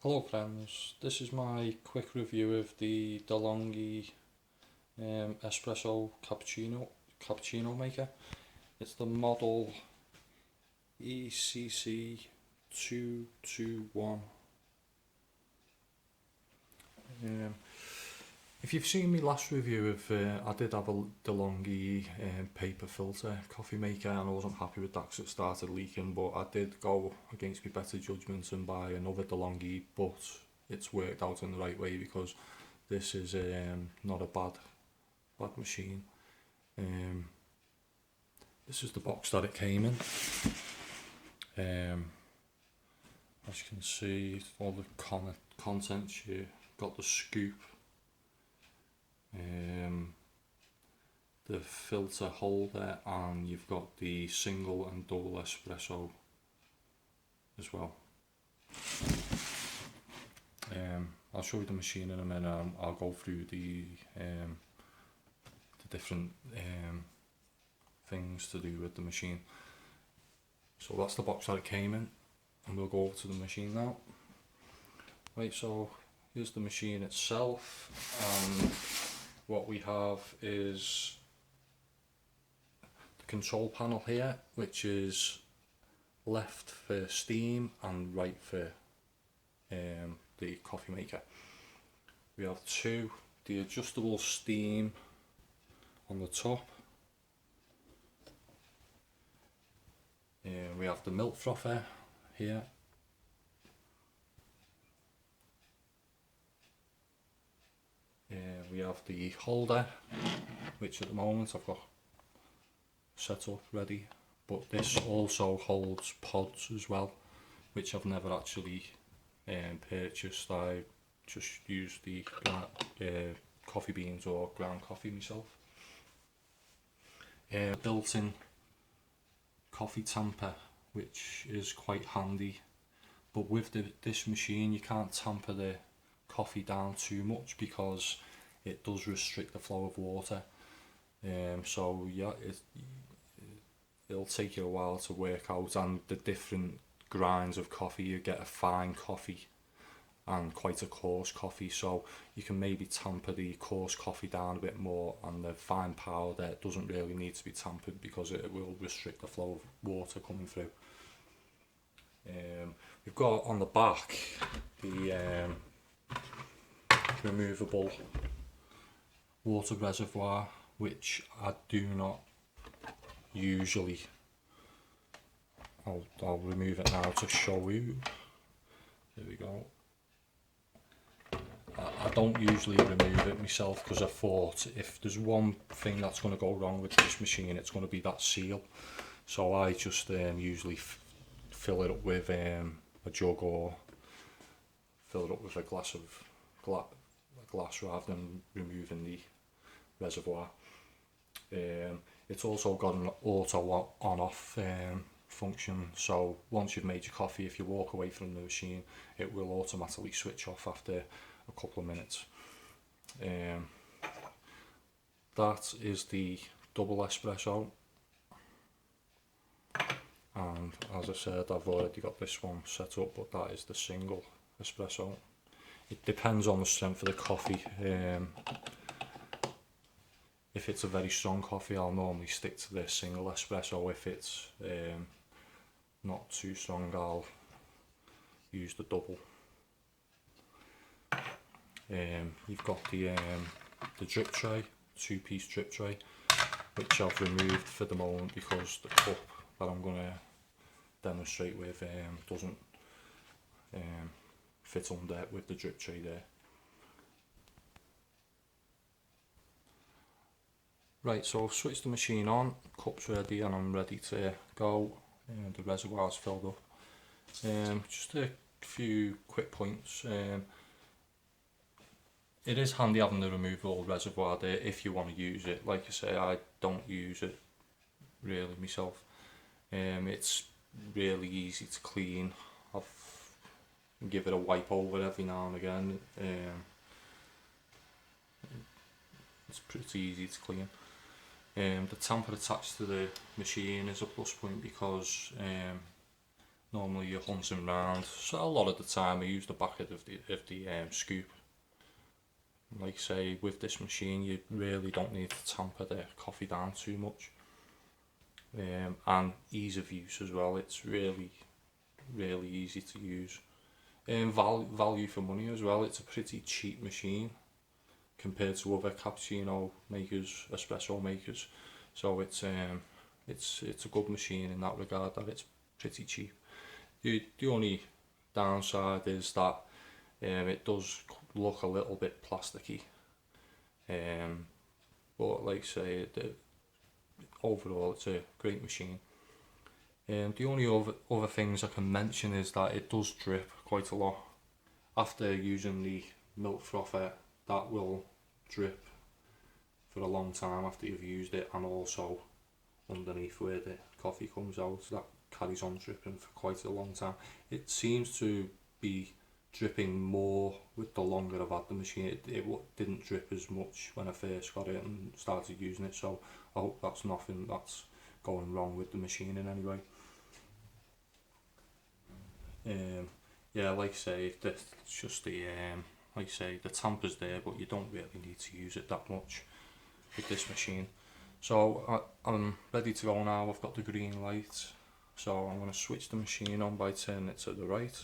Hello friends, this is my quick review of the Delonghi Espresso cappuccino maker. It's the model ecc221. If you've seen my last review of, I did have a Delonghi paper filter coffee maker and I wasn't happy with that because it started leaking, but I did go against my better judgment and buy another Delonghi, but it's worked out in the right way because this is not a bad machine. This is the box that it came in. As you can see, all the contents, you got the scoop, the filter holder, and you've got the single and double espresso as well. I'll show you the machine in a minute. I'll go through the different things to do with the machine. So that's the box that it came in, and we'll go over to the machine now. Right, so here's the machine itself, and what we have is the control panel here, which is left for steam and right for the coffee maker. We have the adjustable steam on the top. We have the milk frother here. We have the holder, which at the moment I've got set up ready, but this also holds pods as well, which I've never actually purchased. I just use the coffee beans or ground coffee myself. Built-in coffee tamper, which is quite handy, but with this machine you can't tamper the coffee down too much because it does restrict the flow of water. So yeah, it'll take you a while to work out, and the different grinds of coffee, you get a fine coffee and quite a coarse coffee, so you can maybe tamper the coarse coffee down a bit more, and the fine powder, it doesn't really need to be tampered because it will restrict the flow of water coming through. We've got on the back the removable water reservoir, which I do not usually. I'll remove it now to show you. There we go. I don't usually remove it myself because I thought if there's one thing that's going to go wrong with this machine, it's going to be that seal. So I just usually fill it up with a jug, or fill it up with a glass rather than removing the reservoir. It's also got an auto on-off function, so once you've made your coffee, if you walk away from the machine, it will automatically switch off after a couple of minutes. That is the double espresso, and as I said, I've already got this one set up, but that is the single espresso. It depends on the strength of the coffee. If it's a very strong coffee, I'll normally stick to the single espresso. If it's not too strong, I'll use the double. You've got the drip tray, two-piece drip tray, which I've removed for the moment because the cup that I'm going to demonstrate with doesn't fit under with the drip tray there. Right, so I've switched the machine on, cup's ready and I'm ready to go. The reservoir's filled up. Just a few quick points. It is handy having the removable reservoir there if you want to use it. Like I say, I don't use it really myself. It's really easy to clean. I've give it a wipe over every now and again. It's pretty easy to clean. The tamper attached to the machine is a plus point because normally you're hunting round. So a lot of the time I use the back of the scoop. Like say with this machine you really don't need to tamper the coffee down too much. And ease of use as well, it's really easy to use. Value for money as well, it's a pretty cheap machine compared to other cappuccino makers, espresso makers. So it's a good machine in that regard, that it's pretty cheap. The only downside is that it does look a little bit plasticky, but like I say, overall it's a great machine. The only other things I can mention is that it does drip quite a lot. After using the milk frother, that will drip for a long time after you've used it, and also underneath where the coffee comes out, that carries on dripping for quite a long time. It seems to be dripping more with the longer I've had the machine. It didn't drip as much when I first got it and started using it, so I hope that's nothing that's going wrong with the machine in any way. Yeah, like I say, it's just the like I say, the tamper's there, but you don't really need to use it that much with this machine. So I'm ready to go now. I've got the green light, so I'm going to switch the machine on by turning it to the right.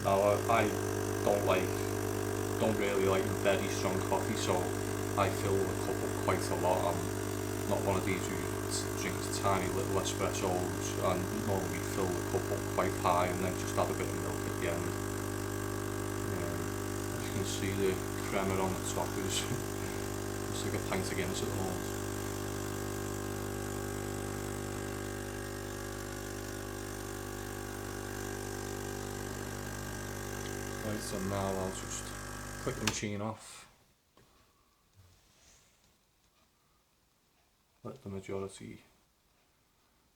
Now I don't really like very strong coffee, so I fill the cup up quite a lot. I'm not one of these who drinks tiny little espressos, and normally fill the cup up quite high and then just add a bit of milk at the end. As you can see, the crema on the top is it's like a pint of Guinness at the moment. Right, so now I'll just click the machine off, let the majority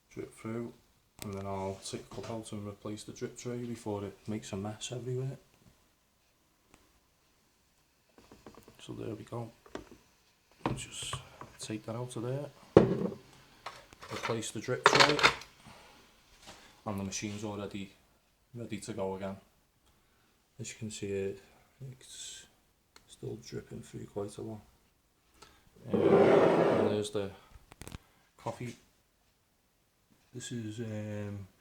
drip through, and then I'll take the cup out and replace the drip tray before it makes a mess everywhere. So there we go. I'll just take that out of there, replace the drip tray, and the machine's already ready to go again. As you can see, it's still dripping through quite a lot. And there's the coffee. This is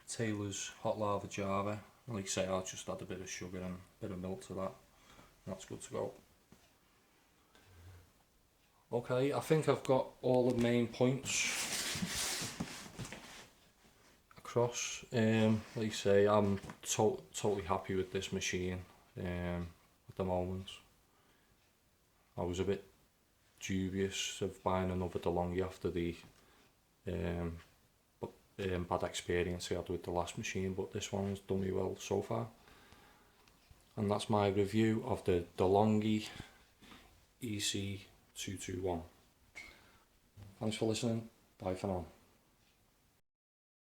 Taylor's Hot Lava Java. Like I say, I'll just add a bit of sugar and a bit of milk to that. That's good to go. Okay, I think I've got all the main points across. Like I say, I'm totally happy with this machine at the moment. I was a bit dubious of buying another Delonghi after the bad experience I had with the last machine, but this one's done me well so far. And that's my review of the Delonghi ecc221. Thanks for listening. Bye for now.